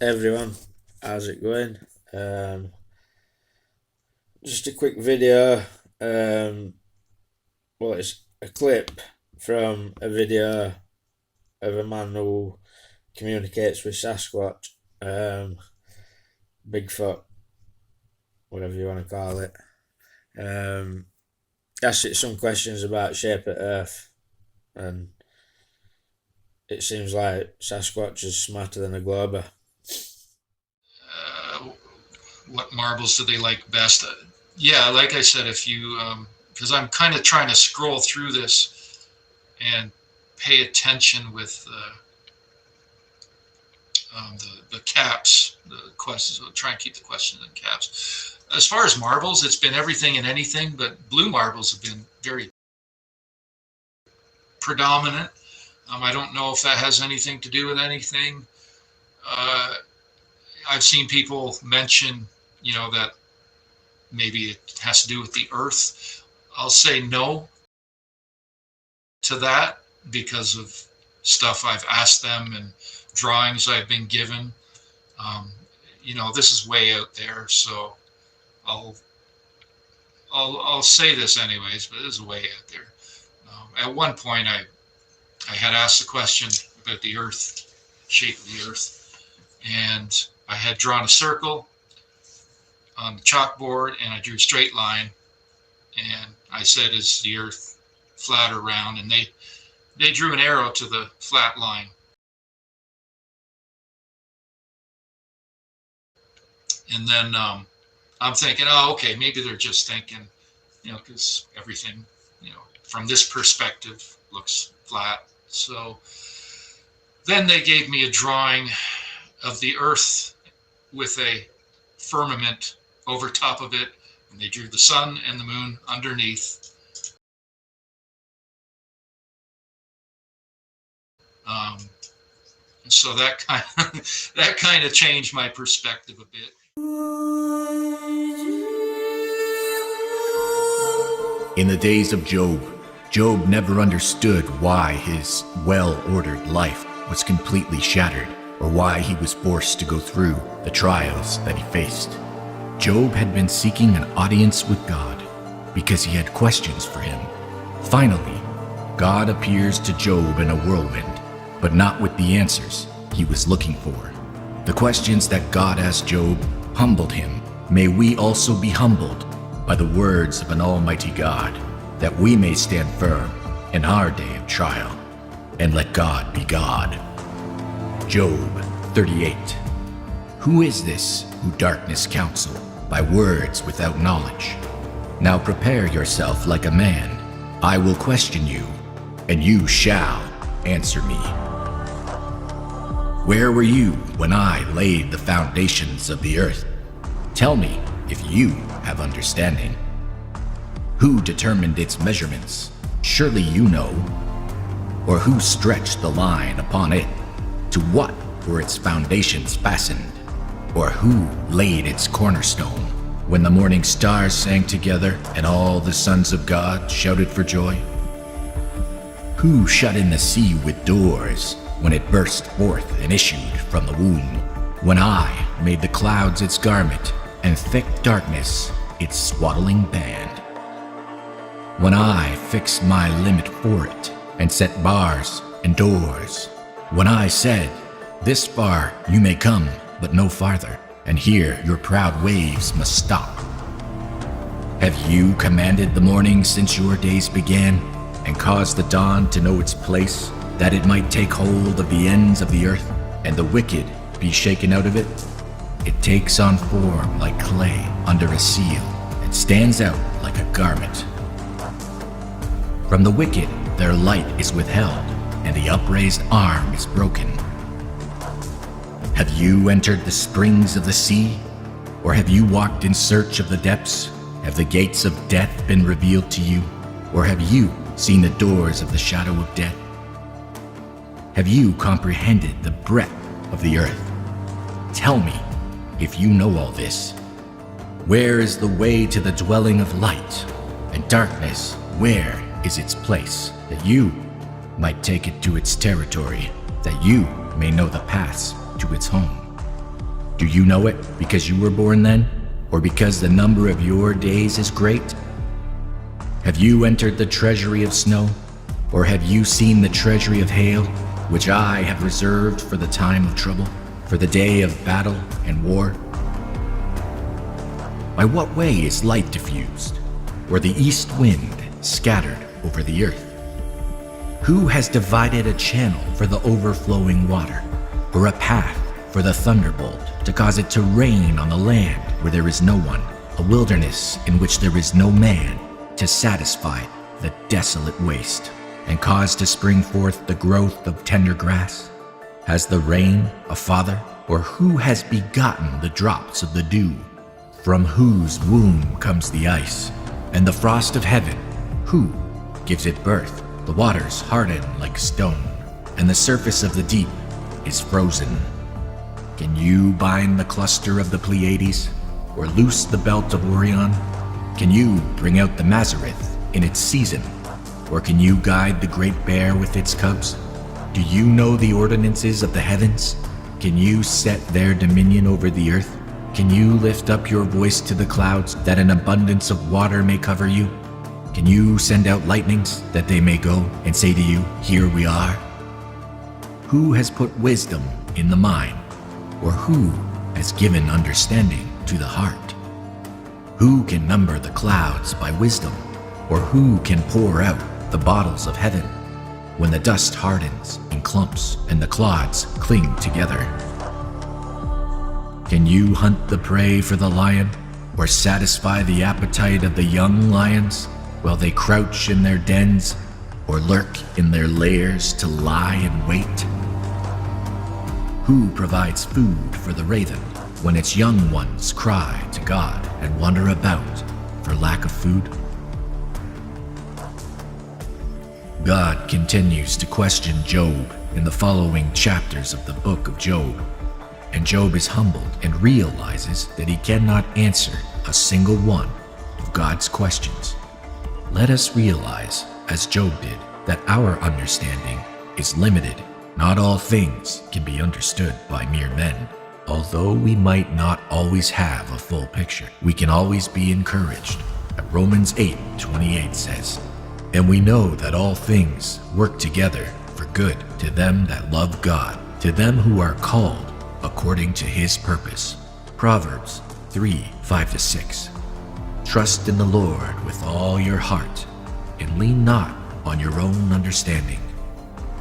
everyone, how's it going? Um, just a quick video. It's a clip from a video of a man who communicates with Sasquatch, Bigfoot, whatever you want to call it. Asked it some questions about shape of Earth, and it seems like Sasquatch is smarter than a glober. What marbles do they like best? Yeah, like I said, if you, because I'm kind of trying to scroll through this and pay attention with the caps, the questions. I'll try and keep the questions in caps. As far as marbles, it's been everything and anything, but blue marbles have been very predominant. I don't know if that has anything to do with anything. I've seen people mention, that maybe it has to do with the Earth. I'll say no to that because of stuff I've asked them and drawings I've been given. This is way out there, so I'll say this anyways, but it is way out there. At one point, I had asked a question about the Earth, shape of the Earth, and I had drawn a circle on the chalkboard, and I drew a straight line, and I said, "Is the Earth flat or round?" And they drew an arrow to the flat line. And then I'm thinking, oh, okay, maybe they're just thinking, because everything, from this perspective looks flat. So then they gave me a drawing of the Earth with a firmament over top of it, and they drew the sun and the moon underneath. So that kind of changed my perspective a bit. In the days of Job, Job never understood why his well-ordered life was completely shattered, or why he was forced to go through the trials that he faced. Job had been seeking an audience with God because he had questions for him. Finally, God appears to Job in a whirlwind, but not with the answers he was looking for. The questions that God asked Job humbled him. May we also be humbled by the words of an almighty God, that we may stand firm in our day of trial, and let God be God. Job 38. Who is this who darkness counsel by words without knowledge? Now prepare yourself like a man. I will question you, and you shall answer me. Where were you when I laid the foundations of the earth? Tell me if you have understanding. Who determined its measurements? Surely you know. Or who stretched the line upon it? To what were its foundations fastened? Or who laid its cornerstone? When the morning stars sang together and all the sons of God shouted for joy? Who shut in the sea with doors when it burst forth and issued from the womb? When I made the clouds its garment and thick darkness its swaddling band? When I fixed my limit for it and set bars and doors? When I said, this far you may come, but no farther, and here your proud waves must stop? Have you commanded the morning since your days began, and caused the dawn to know its place, that it might take hold of the ends of the earth, and the wicked be shaken out of it? It takes on form like clay under a seal, and stands out like a garment. From the wicked their light is withheld, and the upraised arm is broken. Have you entered the springs of the sea? Or have you walked in search of the depths? Have the gates of death been revealed to you? Or have you seen the doors of the shadow of death? Have you comprehended the breadth of the earth? Tell me, if you know all this. Where is the way to the dwelling of light? And darkness, where is its place? That you might take it to its territory, that you may know the paths to its home. Do you know it because you were born then, or because the number of your days is great? Have you entered the treasury of snow, or have you seen the treasury of hail, which I have reserved for the time of trouble, for the day of battle and war? By what way is light diffused, or the east wind scattered over the earth? Who has divided a channel for the overflowing water, or a path for the thunderbolt to cause it to rain on the land where there is no one, a wilderness in which there is no man, to satisfy the desolate waste, and cause to spring forth the growth of tender grass? Has the rain a father, or who has begotten the drops of the dew? From whose womb comes the ice, and the frost of heaven? Who gives it birth? The waters harden like stone, and the surface of the deep is frozen. Can you bind the cluster of the Pleiades, or loose the belt of Orion? Can you bring out the Mazareth in its season, or can you guide the Great Bear with its cubs? Do you know the ordinances of the heavens? Can you set their dominion over the earth? Can you lift up your voice to the clouds, that an abundance of water may cover you? Can you send out lightnings, that they may go and say to you, "Here we are"? Who has put wisdom in the mind, or who has given understanding to the heart? Who can number the clouds by wisdom, or who can pour out the bottles of heaven, when the dust hardens in clumps and the clods cling together? Can you hunt the prey for the lion, or satisfy the appetite of the young lions, while they crouch in their dens, or lurk in their lairs to lie in wait? Who provides food for the raven, when its young ones cry to God and wander about for lack of food? God continues to question Job in the following chapters of the book of Job, and Job is humbled and realizes that he cannot answer a single one of God's questions. Let us realize, as Job did, that our understanding is limited. Not all things can be understood by mere men. Although we might not always have a full picture, we can always be encouraged. Romans 8:28 says, "And we know that all things work together for good to them that love God, to them who are called according to his purpose." Proverbs 3:5-6. Trust in the Lord with all your heart, and lean not on your own understanding.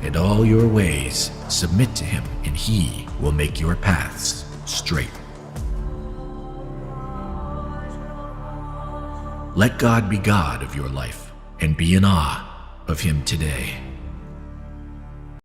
In all your ways submit to him, and he will make your paths straight. Let God be God of your life, and be in awe of him today.